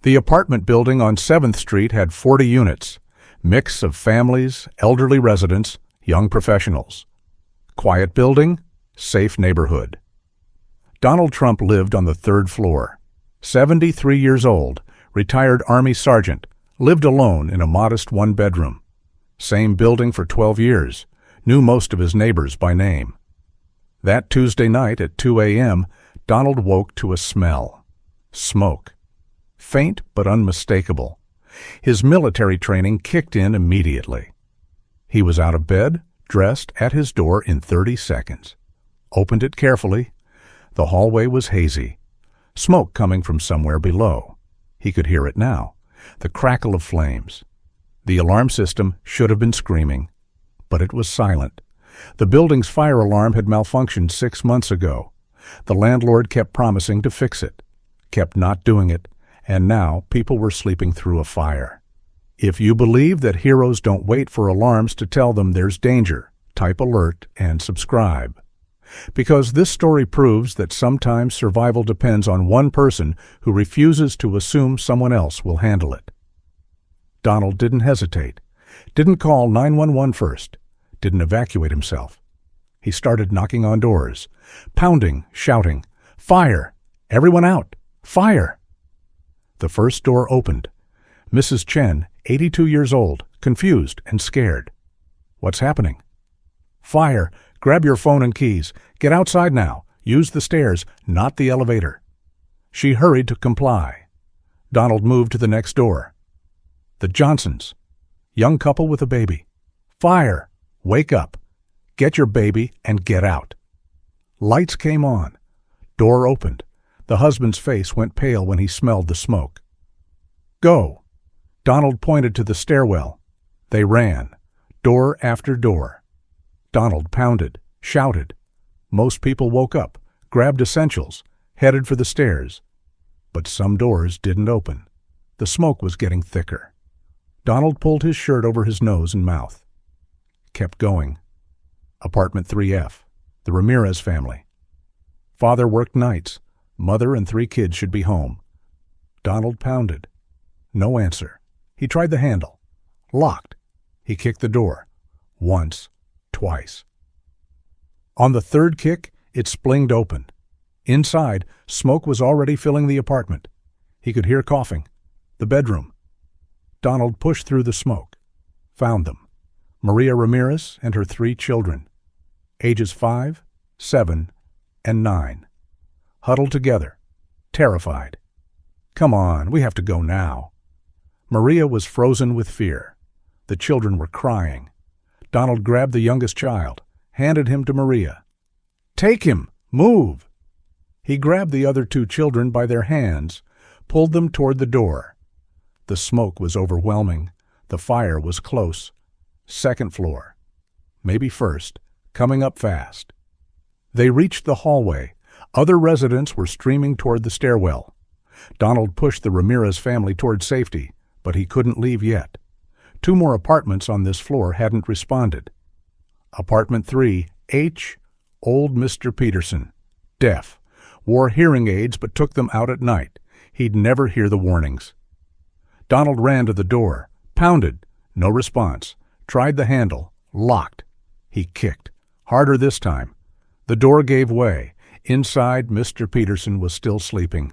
The apartment building on 7th Street had 40 units, mix of families, elderly residents, young professionals. Quiet building, safe neighborhood. Donald Trump lived on the 3rd floor. 73 years old, retired Army sergeant, lived alone in a modest one-bedroom. Same building for 12 years, knew most of his neighbors by name. That Tuesday night at 2 a.m., Donald woke to a smell. Smoke. Faint but unmistakable. His military training kicked in immediately. He was out of bed, dressed, at his door in 30 seconds. Opened it carefully. The hallway was hazy. Smoke coming from somewhere below. He could hear it now, the crackle of flames. The alarm system should have been screaming, but it was silent. The building's fire alarm had malfunctioned 6 months ago. The landlord kept promising to fix it, kept not doing it, and now people were sleeping through a fire. If you believe that heroes don't wait for alarms to tell them there's danger, type alert and subscribe. Because this story proves that sometimes survival depends on one person who refuses to assume someone else will handle it. Donald didn't hesitate, didn't call 911 first, didn't evacuate himself. He started knocking on doors, pounding, shouting, "Fire! Everyone out! Fire!" The first door opened. Mrs. Chen, 82 years old, confused and scared. "What's happening?" "Fire! Grab your phone and keys. Get outside now. Use the stairs, not the elevator." She hurried to comply. Donald moved to the next door. The Johnsons. Young couple with a baby. "Fire! Wake up. Get your baby and get out." Lights came on. Door opened. The husband's face went pale when he smelled the smoke. "Go." Donald pointed to the stairwell. They ran, door after door. Donald pounded, shouted. Most people woke up, grabbed essentials, headed for the stairs. But some doors didn't open. The smoke was getting thicker. Donald pulled his shirt over his nose and mouth. Kept going. Apartment 3F, the Ramirez family. Father worked nights. Mother and 3 kids should be home. Donald pounded. No answer. He tried the handle. Locked. He kicked the door. Once. Twice. On the 3rd kick, it splinged open. Inside, smoke was already filling the apartment. He could hear coughing. The bedroom. Donald pushed through the smoke. Found them. Maria Ramirez and her 3 children. Ages 5, 7, and 9. Huddled together. Terrified. "Come on, we have to go now." Maria was frozen with fear. The children were crying. Donald grabbed the youngest child, handed him to Maria. "Take him! Move!" He grabbed the other 2 children by their hands, pulled them toward the door. The smoke was overwhelming. The fire was close. 2nd floor. Maybe 1st, coming up fast. They reached the hallway. Other residents were streaming toward the stairwell. Donald pushed the Ramirez family toward safety, but he couldn't leave yet. 2 more apartments on this floor hadn't responded. Apartment 3H, old Mr. Peterson, deaf, wore hearing aids but took them out at night. He'd never hear the warnings. Donald ran to the door, pounded, no response, tried the handle, locked. He kicked, harder this time. The door gave way. Inside, Mr. Peterson was still sleeping.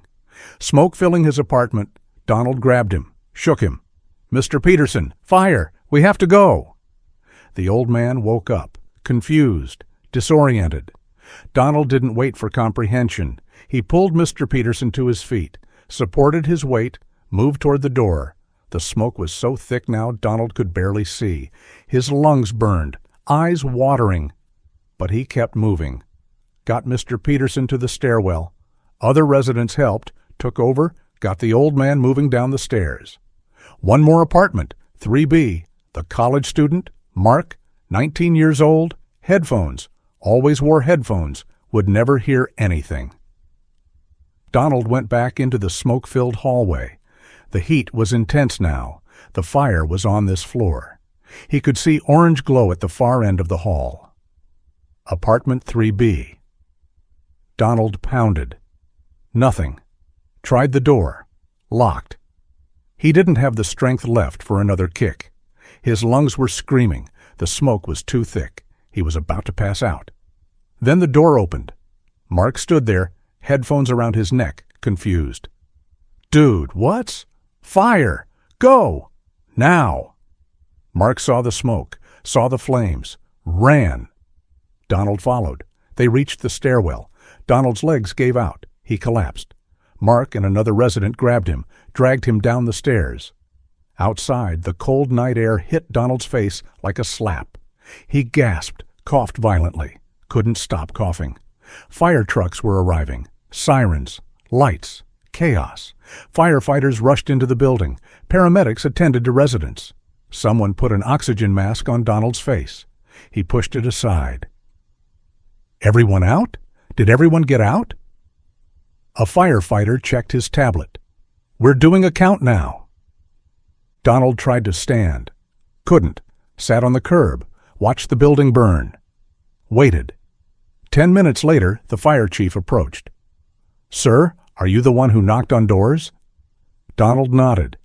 Smoke filling his apartment, Donald grabbed him, shook him. "Mr. Peterson, fire! We have to go!" The old man woke up, confused, disoriented. Donald didn't wait for comprehension. He pulled Mr. Peterson to his feet, supported his weight, moved toward the door. The smoke was so thick now Donald could barely see. His lungs burned, eyes watering. But he kept moving. Got Mr. Peterson to the stairwell. Other residents helped, took over, got the old man moving down the stairs. 1 more apartment, 3B. The college student, Mark, 19 years old, headphones, always wore headphones, would never hear anything. Donald went back into the smoke-filled hallway. The heat was intense now. The fire was on this floor. He could see orange glow at the far end of the hall. Apartment 3B. Donald pounded. Nothing. Tried the door. Locked. He didn't have the strength left for another kick. His lungs were screaming. The smoke was too thick. He was about to pass out. Then the door opened. Mark stood there, headphones around his neck, confused. "Dude, what's? Fire! Go! Now!" Mark saw the smoke, saw the flames, ran. Donald followed. They reached the stairwell. Donald's legs gave out. He collapsed. Mark and another resident grabbed him, dragged him down the stairs. Outside, the cold night air hit Donald's face like a slap. He gasped, coughed violently, couldn't stop coughing. Fire trucks were arriving. Sirens, lights, chaos. Firefighters rushed into the building. Paramedics attended to residents. Someone put an oxygen mask on Donald's face. He pushed it aside. "Everyone out? Did everyone get out?" A firefighter checked his tablet. "We're doing a count now." Donald tried to stand. Couldn't. Sat on the curb. Watched the building burn. Waited. 10 minutes later, the fire chief approached. "Sir, are you the one who knocked on doors?" Donald nodded,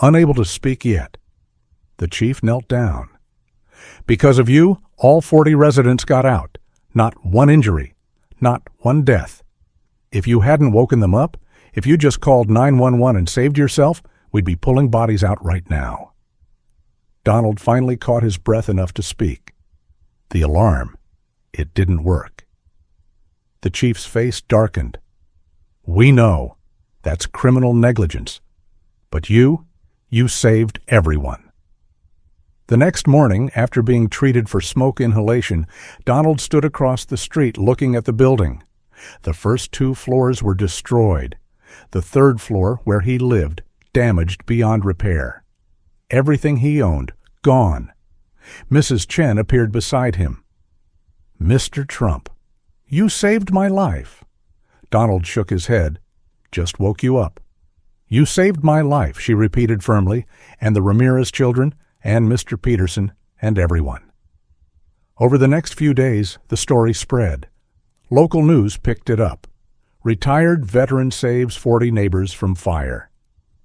unable to speak yet. The chief knelt down. "Because of you, all 40 residents got out. Not one injury. Not one death. If you hadn't woken them up, if you just called 911 and saved yourself, we'd be pulling bodies out right now." Donald finally caught his breath enough to speak. The alarm. It didn't work. The chief's face darkened. "We know. That's criminal negligence. But you saved everyone." The next morning, after being treated for smoke inhalation, Donald stood across the street looking at the building. The first 2 floors were destroyed. The 3rd floor, where he lived, damaged beyond repair. Everything he owned, gone. Mrs. Chen appeared beside him. "Mr. Trump, you saved my life." Donald shook his head. "Just woke you up." "You saved my life," she repeated firmly, "and the Ramirez children, and Mr. Peterson, and everyone." Over the next few days, the story spread. Local news picked it up. Retired veteran saves 40 neighbors from fire.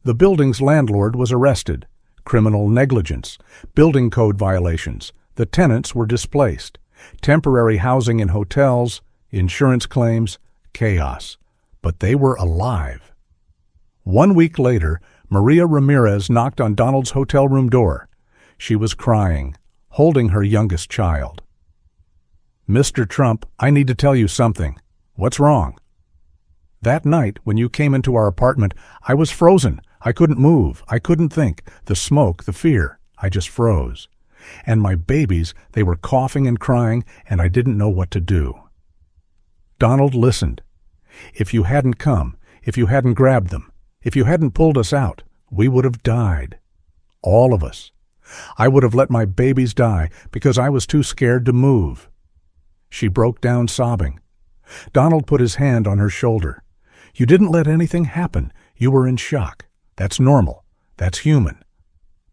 The building's landlord was arrested. Criminal negligence, building code violations. The tenants were displaced. Temporary housing in hotels, insurance claims, chaos. But they were alive. 1 week later, Maria Ramirez knocked on Donald's hotel room door. She was crying, holding her youngest child. "Mr. Trump, I need to tell you something. What's wrong?" "That night, when you came into our apartment, I was frozen. I couldn't move. I couldn't think. The smoke, the fear. I just froze. And my babies, they were coughing and crying, and I didn't know what to do." Donald listened. "If you hadn't come, if you hadn't grabbed them, if you hadn't pulled us out, we would have died. All of us. I would have let my babies die because I was too scared to move." She broke down sobbing. Donald put his hand on her shoulder. "You didn't let anything happen. You were in shock. That's normal. That's human.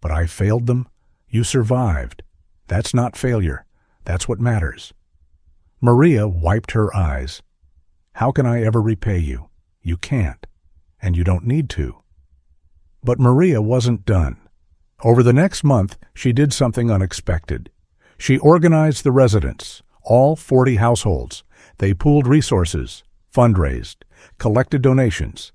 But I failed them. You survived. That's not failure. That's what matters." Maria wiped her eyes. "How can I ever repay you? You can't. And you don't need to." But Maria wasn't done. Over the next month, she did something unexpected. She organized the residents, all 40 households. They pooled resources, fundraised, collected donations,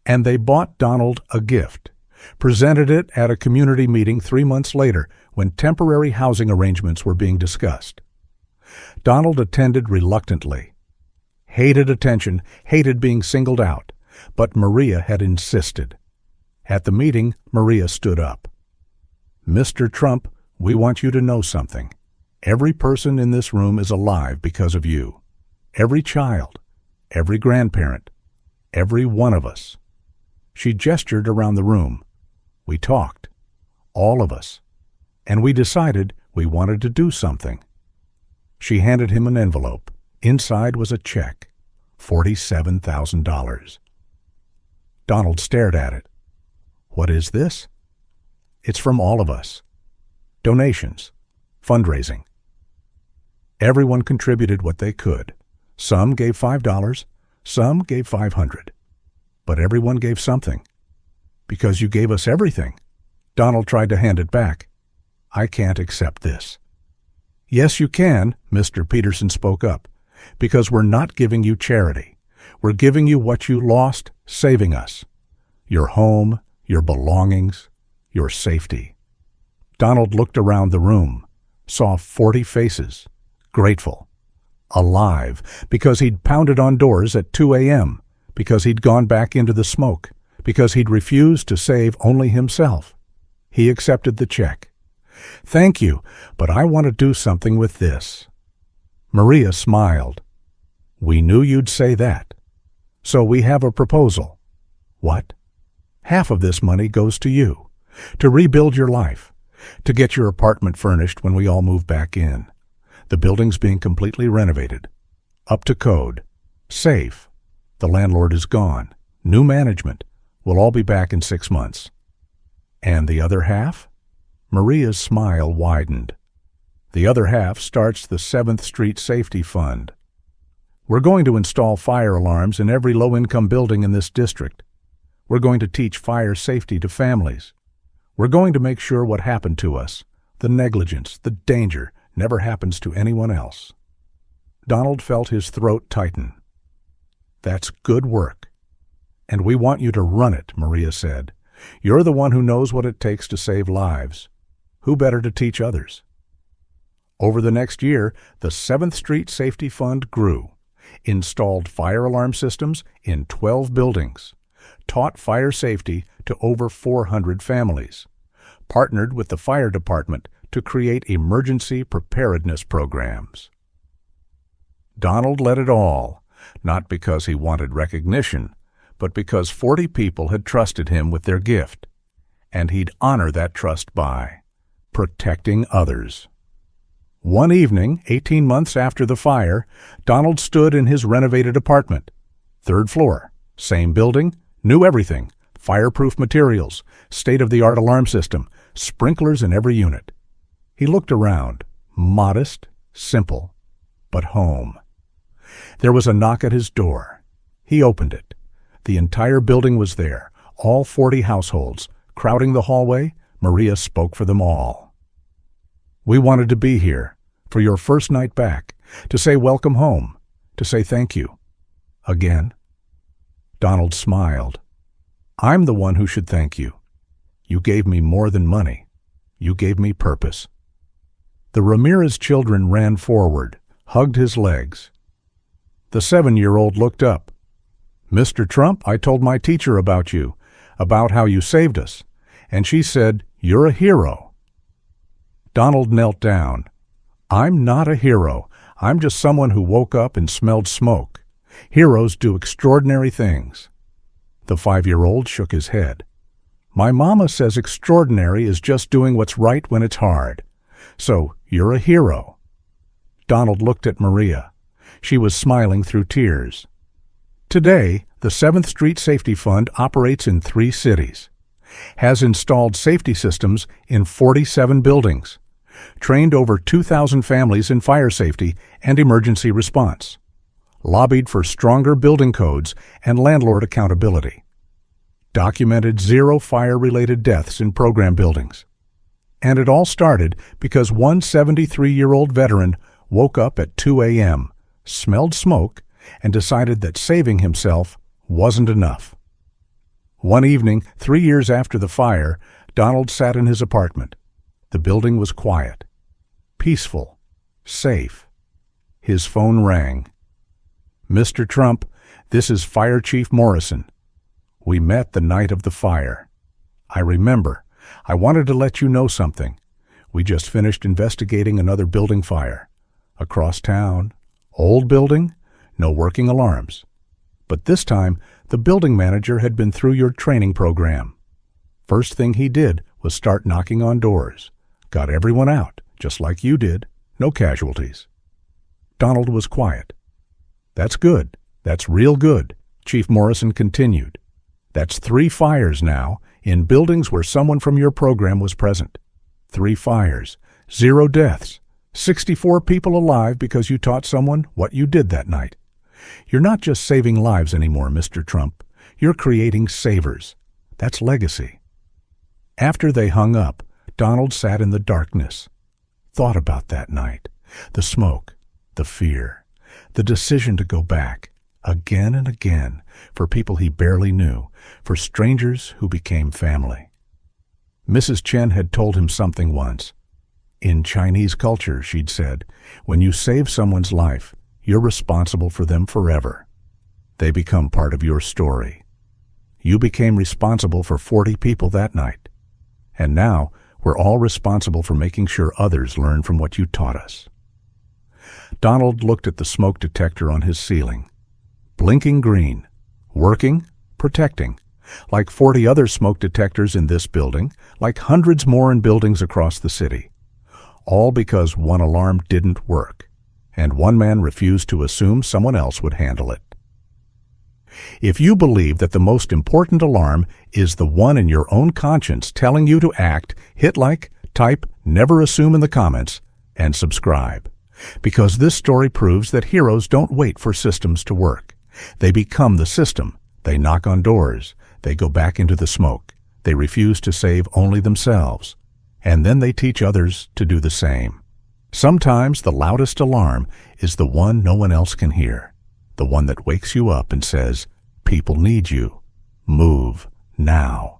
and they bought Donald a gift, presented it at a community meeting 3 months later when temporary housing arrangements were being discussed. Donald attended reluctantly. Hated attention, hated being singled out, but Maria had insisted. At the meeting, Maria stood up. "Mr. Trump, we want you to know something. Every person in this room is alive because of you. Every child, every grandparent, every one of us." She gestured around the room. We talked, all of us, and we decided we wanted to do something. She handed him an envelope. Inside was a check, $47,000. Donald stared at it. "What is this?" "It's from all of us. Donations, fundraising." Everyone contributed what they could. Some gave $5, some gave $500. But everyone gave something. Because you gave us everything. Donald tried to hand it back. I can't accept this. Yes, you can, Mr. Peterson spoke up, because we're not giving you charity. We're giving you what you lost, saving us. Your home, your belongings, your safety. Donald looked around the room, saw 40 faces, grateful, alive, because he'd pounded on doors at 2 a.m., because he'd gone back into the smoke, because he'd refused to save only himself. He accepted the check. Thank you, but I want to do something with this. Maria smiled. We knew you'd say that. So we have a proposal. What? Half of this money goes to you, to rebuild your life, to get your apartment furnished when we all move back in. The building's being completely renovated, up to code, safe. The landlord is gone, new management. We'll all be back in 6 months. And the other half? Maria's smile widened. The other half starts the 7th Street Safety Fund. We're going to install fire alarms in every low-income building in this district. We're going to teach fire safety to families. We're going to make sure what happened to us, the negligence, the danger, never happens to anyone else. Donald felt his throat tighten. That's good work. And we want you to run it, Maria said. You're the one who knows what it takes to save lives. Who better to teach others? Over the next year, the 7th Street Safety Fund grew, installed fire alarm systems in 12 buildings, taught fire safety to over 400 families, partnered with the fire department to create emergency preparedness programs. Donald led it all, not because he wanted recognition, but because 40 people had trusted him with their gift, and he'd honor that trust by protecting others. One evening, 18 months after the fire, Donald stood in his renovated apartment. 3rd floor, same building, knew everything, fireproof materials, state-of-the-art alarm system, sprinklers in every unit. He looked around, modest, simple, but home. There was a knock at his door. He opened it. The entire building was there, all 40 households. Crowding the hallway, Maria spoke for them all. We wanted to be here, for your first night back, to say welcome home, to say thank you. Again. Donald smiled. I'm the one who should thank you. You gave me more than money. You gave me purpose. The Ramirez children ran forward, hugged his legs. The 7-year-old looked up. Mr. Trump, I told my teacher about you, about how you saved us, and she said, you're a hero. Donald knelt down. I'm not a hero. I'm just someone who woke up and smelled smoke. Heroes do extraordinary things. The 5-year-old shook his head. My mama says extraordinary is just doing what's right when it's hard. So, you're a hero. Donald looked at Maria. She was smiling through tears. Today, the 7th Street Safety Fund operates in 3 cities, has installed safety systems in 47 buildings, trained over 2,000 families in fire safety and emergency response, lobbied for stronger building codes and landlord accountability, documented 0 fire-related deaths in program buildings. And it all started because one 73-year-old veteran woke up at 2 a.m., smelled smoke, and decided that saving himself wasn't enough. One evening, 3 years after the fire, Donald sat in his apartment. The building was quiet, peaceful, safe. His phone rang. Mr. Trump, this is Fire Chief Morrison. We met the night of the fire. I remember. I wanted to let you know something. We just finished investigating another building fire. Across town, old building, no working alarms. But this time, the building manager had been through your training program. First thing he did was start knocking on doors. Got everyone out, just like you did. No casualties. Donald was quiet. That's good. That's real good, Chief Morrison continued. That's 3 fires now in buildings where someone from your program was present. 3 fires, 0 deaths, 64 people alive because you taught someone what you did that night. You're not just saving lives anymore, Mr. Trump. You're creating savers. That's legacy. After they hung up, Donald sat in the darkness, thought about that night, the smoke, the fear, the decision to go back, again and again, for people he barely knew, for strangers who became family. Mrs. Chen had told him something once. In Chinese culture, she'd said, when you save someone's life, you're responsible for them forever. They become part of your story. You became responsible for 40 people that night. And now, we're all responsible for making sure others learn from what you taught us. Donald looked at the smoke detector on his ceiling. Blinking green. Working, protecting. Like 40 other smoke detectors in this building, like hundreds more in buildings across the city. All because one alarm didn't work, and one man refused to assume someone else would handle it. If you believe that the most important alarm is the one in your own conscience telling you to act, hit like, type, never assume in the comments, and subscribe. Because this story proves that heroes don't wait for systems to work. They become the system. They knock on doors. They go back into the smoke. They refuse to save only themselves. And then they teach others to do the same. Sometimes the loudest alarm is the one no one else can hear. The one that wakes you up and says, people need you. Move now.